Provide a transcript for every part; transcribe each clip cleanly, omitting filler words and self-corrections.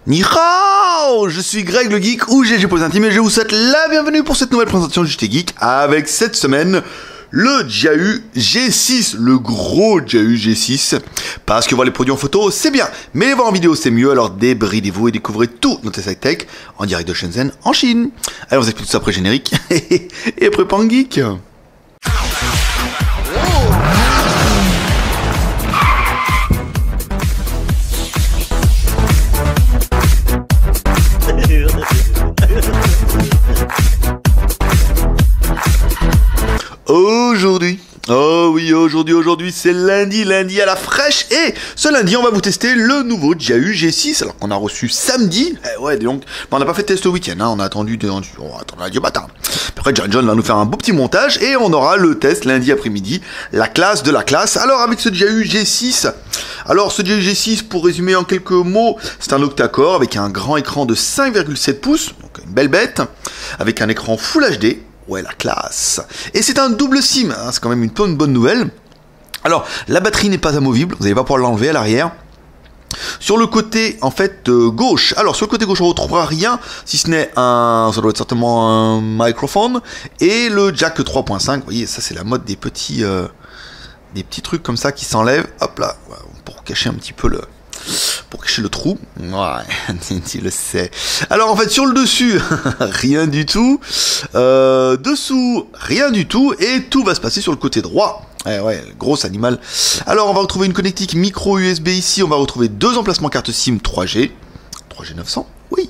Ni hao, je suis Greg le Geek ou GG pour les intimes et je vous souhaite la bienvenue pour cette nouvelle présentation de JT Geek avec cette semaine le Jiahu G6, le gros Jiahu G6. Parce que voir les produits en photo c'est bien, mais les voir en vidéo c'est mieux, alors débridez-vous et découvrez tout notre high-tech en direct de Shenzhen en Chine. Allez, on vous explique tout ça après générique et après Pan Geek. Aujourd'hui c'est lundi à la fraîche, et ce lundi on va vous tester le nouveau Jiahu G6, alors qu'on a reçu samedi, donc on n'a pas fait de test le week-end, on a attendu lundi matin. Après John va nous faire un beau petit montage, et on aura le test lundi après-midi, la classe de la classe. Alors avec ce Jiahu G6, ce Jiahu G6 pour résumer en quelques mots, c'est un octa-core avec un grand écran de 5,7 pouces, donc une belle bête, avec un écran Full HD. Ouais, la classe. Et c'est un double SIM, c'est quand même une bonne nouvelle. Alors, la batterie n'est pas amovible, vous n'allez pas pouvoir l'enlever à l'arrière. Sur le côté, en fait, gauche, sur le côté gauche, on ne retrouvera rien, si ce n'est ça doit être certainement un microphone, et le jack 3.5, vous voyez, ça c'est la mode des petits trucs comme ça qui s'enlèvent, hop là, pour cacher un petit peu le trou. Ouais, tu le sais. Alors en fait sur le dessus, rien du tout. Dessous, rien du tout. Et tout va se passer sur le côté droit. Ouais, gros animal. Alors on va retrouver une connectique micro USB ici. On va retrouver deux emplacements carte SIM 3G 900. Oui.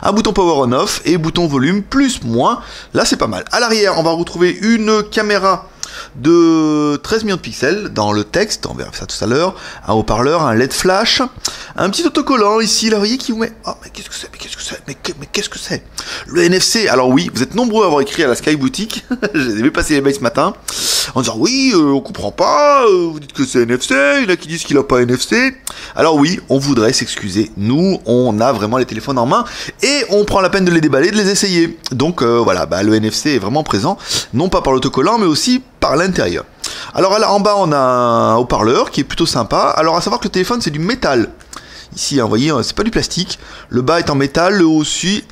Un bouton power on off et bouton volume plus moins. Là c'est pas mal. À l'arrière on va retrouver une caméra de 13 millions de pixels dans le texte, on verra ça tout à l'heure, un haut-parleur, un LED flash, un petit autocollant ici, là vous voyez qui vous met, mais qu'est-ce que c'est, le NFC. Alors oui, vous êtes nombreux à avoir écrit à la Sky Boutique, j'ai vu passer les mails ce matin, en disant oui, on comprend pas, vous dites que c'est NFC, il y en a qui disent qu'il a pas NFC. Alors oui, on voudrait s'excuser, nous on a vraiment les téléphones en main et on prend la peine de les déballer, de les essayer. Donc voilà, le NFC est vraiment présent, non pas par l'autocollant mais aussi par l'intérieur. Alors là en bas on a un haut-parleur qui est plutôt sympa. Alors à savoir que le téléphone c'est du métal. Ici vous voyez c'est pas du plastique. Le bas est en métal, le haut aussi.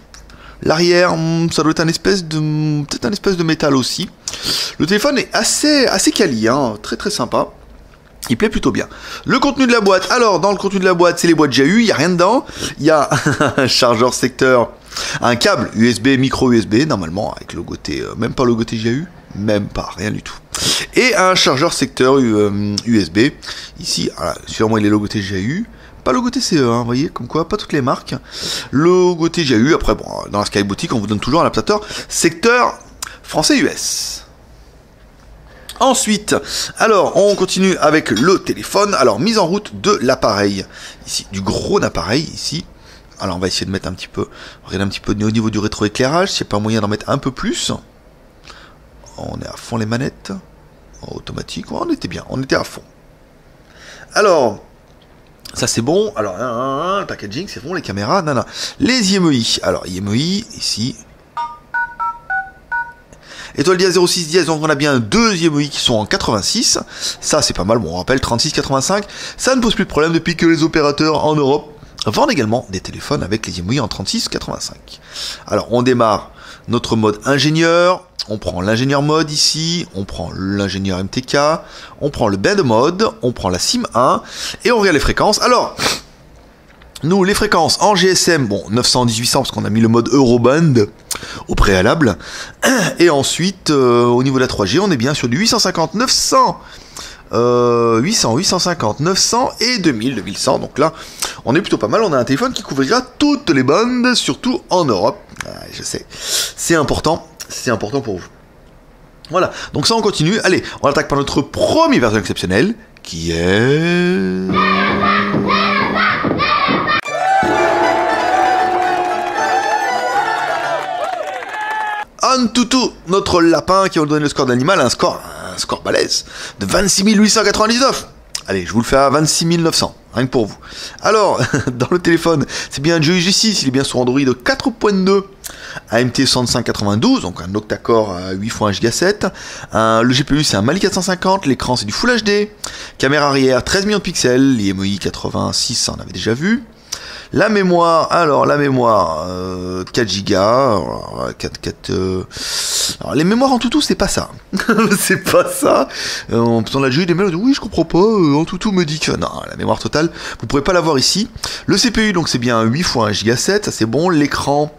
L'arrière ça doit être peut-être un espèce de métal aussi. Le téléphone est assez quali, très très sympa. Il plaît plutôt bien. Le contenu de la boîte. Alors dans le contenu de la boîte c'est les boîtes Jiahu, il n'y a rien dedans. Il y a un chargeur secteur, un câble USB, micro USB normalement avec le côté, même pas le côté Jiahu. Même pas, rien du tout. Et un chargeur secteur USB. Ici, sûrement il est logoté Jiahu. Pas logoté CE, vous voyez, comme quoi, pas toutes les marques. Logoté Jiahu. Après, dans la Sky Boutique, on vous donne toujours un adaptateur secteur français-US. Ensuite, on continue avec le téléphone. Mise en route de l'appareil. Ici, du gros appareil, ici. Alors, on va essayer de mettre regarder un petit peu au niveau du rétroéclairage, s'il n'y a pas moyen d'en mettre un peu plus. On est à fond les manettes. Automatique, on était bien, on était à fond. Alors, ça c'est bon. Alors, le packaging c'est bon, les caméras, Les IMEI. Alors, IMEI, ici. Étoile dièse 06 dièse, donc on a bien deux IMEI qui sont en 86. Ça c'est pas mal, on rappelle 36-85. Ça ne pose plus de problème depuis que les opérateurs en Europe vendent également des téléphones avec les IMEI en 36-85. Alors, on démarre notre mode ingénieur. On prend l'ingénieur mode ici, on prend l'ingénieur MTK, on prend le band mode, on prend la SIM 1 et on regarde les fréquences. Alors, nous, les fréquences en GSM, 900-1800 parce qu'on a mis le mode Euroband au préalable. Et ensuite, au niveau de la 3G, on est bien sur du 850, 900, 850, 900 et 2000, 2100. Donc là, on est plutôt pas mal. On a un téléphone qui couvrira toutes les bandes, surtout en Europe. Je sais, c'est important. C'est important pour vous. Voilà, donc ça on continue. Allez, on attaque par notre première version exceptionnelle, qui est... Antutu, notre lapin qui va nous donner le score de l'animal, un score balèze, de 26 899. Allez, je vous le fais à 26 900, rien que pour vous. Alors, dans le téléphone, c'est bien un Jiahu G6, il est bien sur Android 4.2, AMT 6592, donc un octa-core à 8 x 1 Go 7. Le GPU, c'est un Mali 450, l'écran, c'est du Full HD. Caméra arrière, 13 millions de pixels, l'IMEI 86, ça on avait déjà vu. La mémoire, alors la mémoire, 4 Go, alors, 4, alors les mémoires en toutou c'est pas ça, c'est pas ça, on a déjà eu des mails, on dit, oui je comprends pas, en toutou me dit que non, la mémoire totale, vous pourrez pas l'avoir ici. Le CPU donc c'est bien 8 x 1 Go 7, ça c'est bon, l'écran,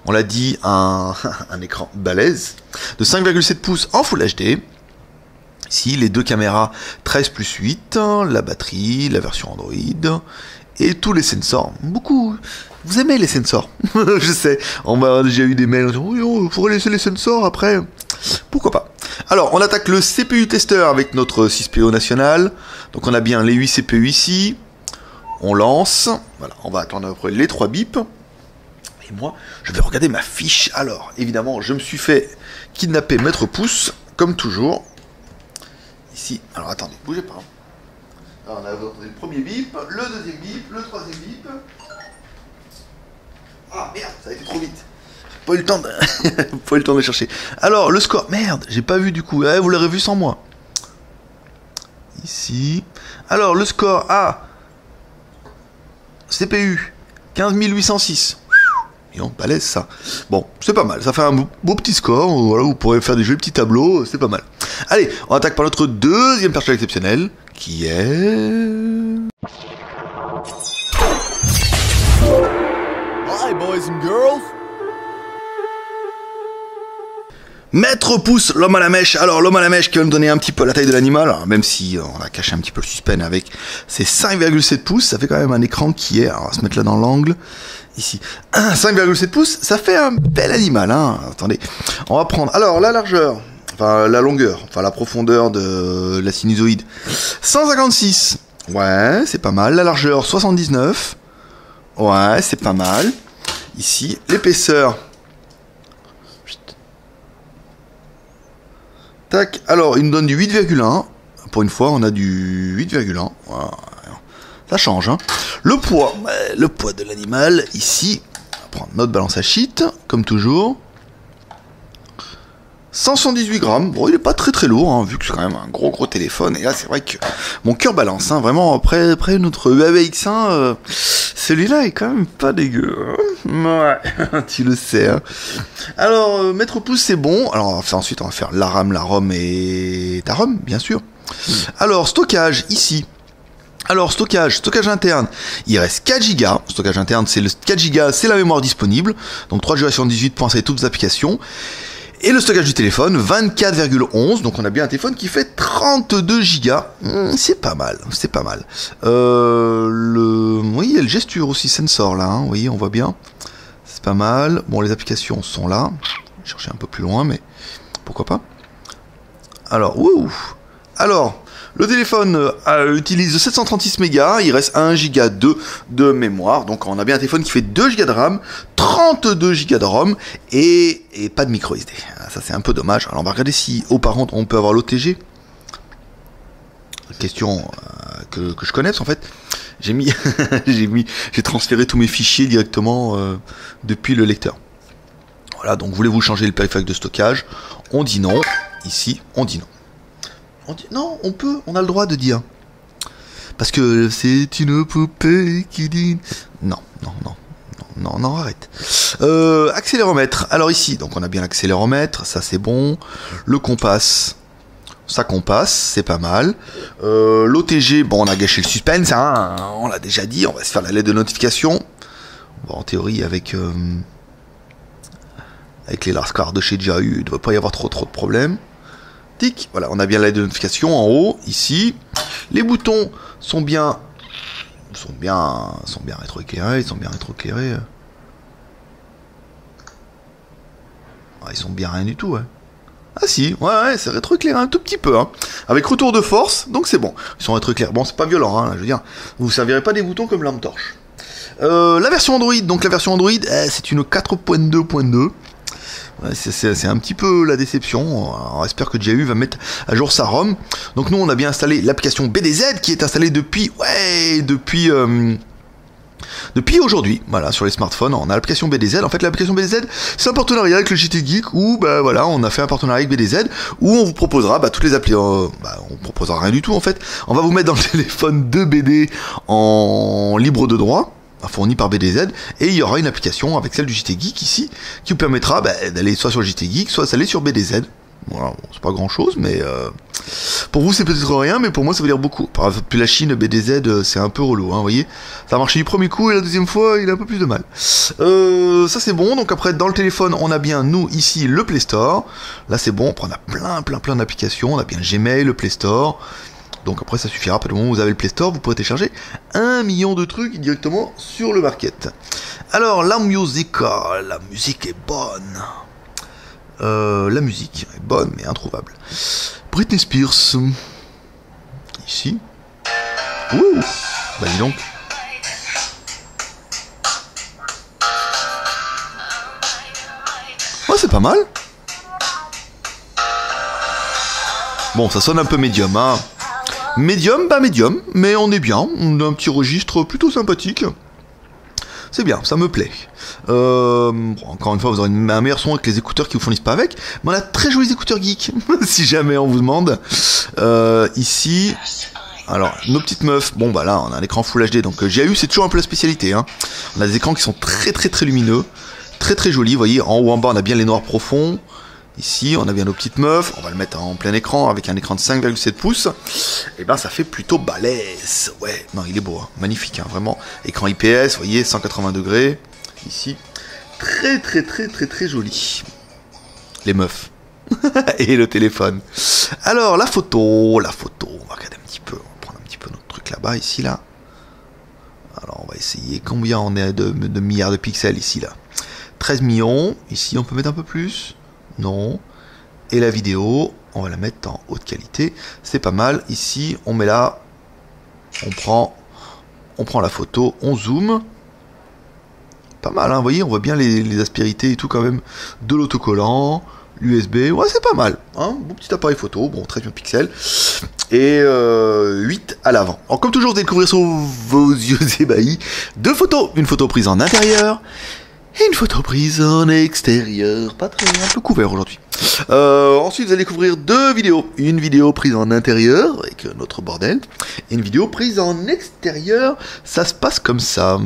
on l'a dit, un écran balèze, de 5,7 pouces en Full HD, ici les deux caméras 13+8, la batterie, la version Android, et tous les sensors, beaucoup. Vous aimez les sensors, je sais. On m'a déjà eu des mails, oui, on pourrait laisser les sensors après. Pourquoi pas. Alors, on attaque le CPU tester avec notre 6PO national. Donc, on a bien les 8 CPU ici. On lance. Voilà, on va attendre après les 3 bips. Et moi, je vais regarder ma fiche. Alors, évidemment, je me suis fait kidnapper maître pouce, comme toujours. Ici. Alors, attendez, bougez pas. Alors, on a le premier bip, le deuxième bip, le troisième bip. Ah merde, ça a été trop vite. J'ai pas eu le temps de... pas eu le temps de chercher. Alors, le score, merde, j'ai pas vu du coup. Vous l'aurez vu sans moi. Ici. Alors, le score A. CPU. 15 806. Et on balèze ça. Bon, c'est pas mal. Ça fait un beau petit score. Voilà, vous pourrez faire des jolis petits tableaux. C'est pas mal. Allez, on attaque par notre deuxième personnage exceptionnel. Qui est... Hi, boys and girls. Maître pouce, l'homme à la mèche. Alors, l'homme à la mèche qui va nous donner un petit peu la taille de l'animal, même si on a caché un petit peu le suspense avec ses 5,7 pouces, ça fait quand même un écran qui est, alors on va se mettre là dans l'angle, ici, 5,7 pouces, ça fait un bel animal, hein. Attendez, on va prendre, alors, la largeur, enfin, la longueur, enfin, la profondeur de la sinusoïde, 156, ouais, c'est pas mal, la largeur, 79, ouais, c'est pas mal, ici, l'épaisseur, tac, alors il nous donne du 8,1. Pour une fois, on a du 8,1. Voilà. Ça change, hein. Le poids de l'animal, ici, on va prendre notre balance à sheet, comme toujours. 178 grammes. Bon, il est pas très lourd, hein, vu que c'est quand même un gros téléphone. Et là, c'est vrai que mon cœur balance, hein, vraiment, après notre Huawei X1, celui-là est quand même pas dégueu. Hein. Ouais, tu le sais. Hein. Alors, maître pouce, c'est bon. Alors, ensuite, on va faire la RAM, la ROM et ta ROM, bien sûr. Alors, stockage, ici. Alors, stockage interne, il reste 4 Go. Stockage interne, c'est le 4 Go, c'est la mémoire disponible. Donc, 3 Go sur 18 pour installer toutes les applications. Et le stockage du téléphone, 24,11, donc on a bien un téléphone qui fait 32 Go. C'est pas mal, c'est pas mal. Oui, il y a le gesture aussi, sensor là, hein, vous voyez, on voit bien. C'est pas mal. Bon, les applications sont là. Je vais chercher un peu plus loin, mais pourquoi pas. Alors, alors, le téléphone utilise 736 mégas, il reste 1 Go 2 de mémoire, donc on a bien un téléphone qui fait 2 Go de RAM, 32 Go de ROM et pas de micro SD. Ça c'est un peu dommage. Alors on va regarder si auparavant on peut avoir l'OTG. Question que je connais, parce qu'en fait j'ai transféré tous mes fichiers directement depuis le lecteur. Voilà, donc voulez-vous changer le périphérique de stockage? On dit non. Ici, on dit non. On dit non, on a le droit de dire. Parce que c'est une poupée qui dit... Non, arrête. Accéléromètre. Alors ici, donc on a bien l'accéléromètre, ça c'est bon. Le compas, ça compasse, c'est pas mal. L'OTG, bon on a gâché le suspense, hein, on l'a déjà dit, on va se faire la lettre de notification. Bon, en théorie, avec les lascars de chez JAU, il ne devrait pas y avoir trop de problèmes. Tic, voilà, on a bien la lettre de notification en haut, ici. Les boutons sont bien rétroéclairés, ils sont bien rien du tout, ouais. Ah si, ouais, c'est rétroéclairé un tout petit peu, hein. Avec retour de force, donc c'est bon. Ils sont rétroéclairés. Bon, c'est pas violent, hein, je veux dire. Vous ne servirez pas des boutons comme lampe torche. La version Android, donc la version Android, c'est une 4.2.2. Ouais, c'est un petit peu la déception. On espère que JAU va mettre à jour sa ROM. Donc nous, on a bien installé l'application BDZ qui est installée depuis aujourd'hui, voilà, sur les smartphones, on a l'application BDZ. En fait, l'application BDZ, c'est un partenariat avec le JT Geek où, voilà, on a fait un partenariat avec BDZ où on vous proposera, toutes les applis, on proposera rien du tout, en fait. On va vous mettre dans le téléphone 2 BD en libre de droit. fourni par BDZ, et il y aura une application avec celle du JT Geek ici, qui vous permettra d'aller soit sur le JT Geek, soit d'aller sur BDZ. Voilà, bon, c'est pas grand chose, mais pour vous c'est peut-être rien, mais pour moi ça veut dire beaucoup. Par exemple, puis la Chine, BDZ, c'est un peu relou, hein, vous voyez. Ça a marché du premier coup, et la deuxième fois, il a un peu plus de mal. Ça c'est bon, donc après, dans le téléphone, on a bien, nous, ici, le Play Store. Là c'est bon, on a plein d'applications, on a bien Gmail, le Play Store. Donc après ça suffira, à partir du moment où vous avez le Play Store, vous pourrez télécharger 1 million de trucs directement sur le market. Alors la musique est bonne. La musique est bonne mais introuvable. Britney Spears. Ici. Ouh. Bah dis donc. Ouais, c'est pas mal. Bon, ça sonne un peu médium, hein. Médium, médium, mais on est bien, on a un petit registre plutôt sympathique. C'est bien, ça me plaît. Bon, encore une fois, vous aurez un meilleur son avec les écouteurs qui vous fournissent pas avec, mais on a très jolis écouteurs geeks, si jamais on vous demande. Ici, alors, nos petites meufs, bon bah là, on a un écran Full HD, donc JAU c'est toujours un peu la spécialité, hein. On a des écrans qui sont très lumineux, très jolis, vous voyez, en haut en bas on a bien les noirs profonds. Ici, on a bien nos petites meufs, on va le mettre en plein écran avec un écran de 5,7 pouces. Et ben, ça fait plutôt balèze. Ouais, non, il est beau, hein. Magnifique, hein, vraiment. Écran IPS, vous voyez, 180 degrés. Ici, très joli. Les meufs. Et le téléphone. Alors, la photo, on va regarder un petit peu. On va prendre un petit peu notre truc là-bas, ici, là. Alors, on va essayer. Combien on est de milliards de pixels ici, là? 13 millions. Ici, on peut mettre un peu plus. Non. Et la vidéo, on va la mettre en haute qualité. C'est pas mal. Ici, on met là. On prend la photo. On zoome. Pas mal, hein. Vous voyez, on voit bien les aspérités et tout quand même. De l'autocollant. L'USB. Ouais, c'est pas mal. Hein, bon petit appareil photo. Bon, 13 millions de pixels. Et 8 à l'avant. Alors, comme toujours, vous allez découvrir sur vos yeux ébahis 2 photos. Une photo prise en intérieur. Et une photo prise en extérieur, pas très, un peu couvert aujourd'hui. Ensuite, vous allez découvrir 2 vidéos. Une vidéo prise en intérieur, avec notre bordel, et une vidéo prise en extérieur. Ça se passe comme ça.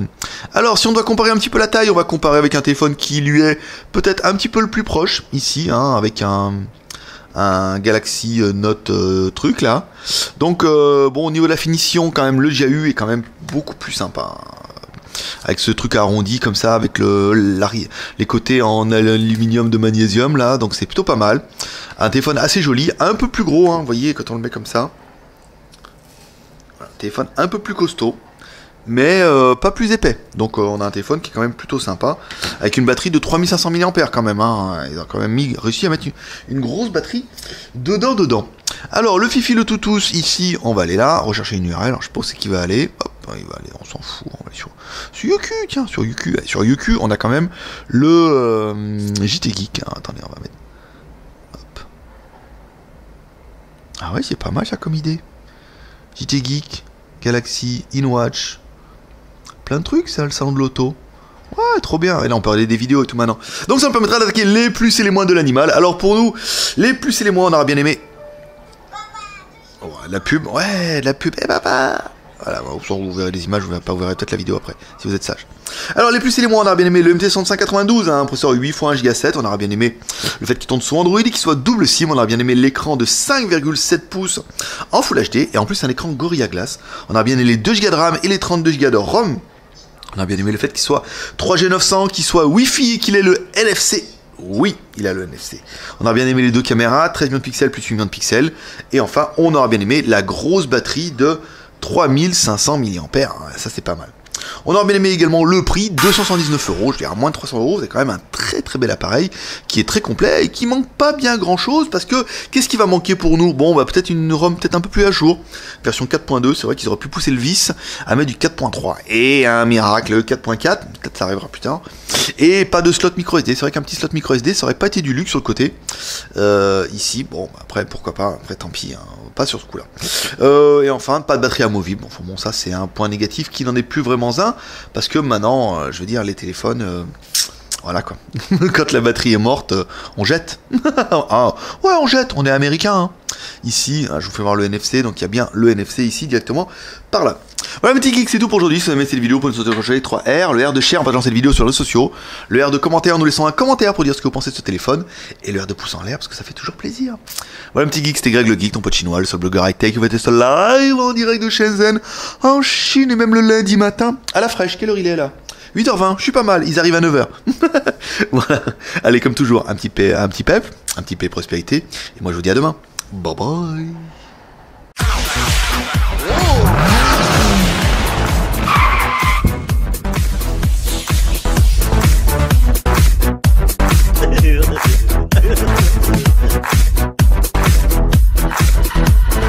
Alors, si on doit comparer un petit peu la taille, on va comparer avec un téléphone qui lui est peut-être un petit peu le plus proche, ici, hein, avec un Galaxy Note truc là. Donc, bon, au niveau de la finition, quand même, le JAU est quand même beaucoup plus sympa. Avec ce truc arrondi comme ça, avec les côtés en aluminium de magnésium là, donc c'est plutôt pas mal. Un téléphone assez joli, un peu plus gros, hein, vous voyez, quand on le met comme ça. Voilà, un téléphone un peu plus costaud, mais pas plus épais. Donc on a un téléphone qui est quand même plutôt sympa, avec une batterie de 3500 mAh quand même. Hein. Ils ont quand même réussi à mettre une grosse batterie dedans. Alors le fifi le toutous, ici, on va aller là, rechercher une URL, alors je sais pas où c'est qu'il va aller. Hop, il va aller, on s'en fout, on va aller sur Youku, tiens, sur Youku. Sur Youku, on a quand même le JT Geek. Hein. Attendez, on va mettre. Hop. Ah ouais, c'est pas mal ça comme idée. JT Geek, Galaxy, InWatch. Plein de trucs, ça, le salon de l'auto. Ouais, trop bien. Et là, on peut regarder des vidéos et tout maintenant. Donc ça me permettra d'attaquer les plus et les moins de l'animal. Alors pour nous, les plus et les moins, on aura bien aimé. Oh, la pub, ouais, la pub, papa. Voilà, vous verrez les images, vous verrez peut-être la vidéo après, si vous êtes sage. Alors, les plus et les moins, on aura bien aimé le MT6592, un processeur 8 x 1 Go 7, on aura bien aimé le fait qu'il tourne sous Android et qu'il soit double SIM, on aura bien aimé l'écran de 5,7 pouces en Full HD, et en plus un écran Gorilla Glass. On aura bien aimé les 2 Go de RAM et les 32 Go de ROM. On a bien aimé le fait qu'il soit 3G 900, qu'il soit Wi-Fi et qu'il ait le NFC. Oui, il a le NFC. On a bien aimé les 2 caméras, 13 millions de pixels plus 8 millions de pixels. Et enfin, on aura bien aimé la grosse batterie de 3500 mAh. Ça, c'est pas mal. On aura bien aimé également le prix, 279 €, je veux dire à moins de 300 €, c'est quand même un très bel appareil qui est très complet et qui manque pas bien grand chose parce que qu'est-ce qui va manquer pour nous? Bon, bah peut-être une ROM peut-être un peu plus à jour, version 4.2, c'est vrai qu'ils auraient pu pousser le vice à mettre du 4.3 et un miracle 4.4, peut-être ça arrivera plus tard. Et pas de slot micro SD, c'est vrai qu'un petit slot micro SD ça aurait pas été du luxe sur le côté. Ici, bon, après pourquoi pas, après tant pis, hein, pas sur ce coup-là. Et enfin, pas de batterie amovible. Enfin bon, ça c'est un point négatif qui n'en est plus vraiment un, parce que maintenant, je veux dire, les téléphones, Voilà quoi. Quand la batterie est morte, on jette. Ah, ouais, on jette, on est américain. Hein. Ici, je vous fais voir le NFC, donc il y a bien le NFC ici directement par là. Voilà mes petits geeks, c'est tout pour aujourd'hui. Si vous avez aimé cette vidéo, vous pouvez nous sauter les 3 R, le R de share en partageant cette vidéo sur les réseaux sociaux, le R de commentaire en nous laissant un commentaire pour dire ce que vous pensez de ce téléphone, et le R de pouce en l'air parce que ça fait toujours plaisir. Voilà mes petits geeks, c'était Greg le Geek, ton pote chinois, le seul blogueur high-tech qui va tester live en direct de Shenzhen, en Chine, et même le lundi matin, à la fraîche. Quelle heure il est là? 8h20, je suis pas mal, ils arrivent à 9h. Voilà. Allez, comme toujours, un petit P prospérité. Et moi, je vous dis à demain. Bye bye.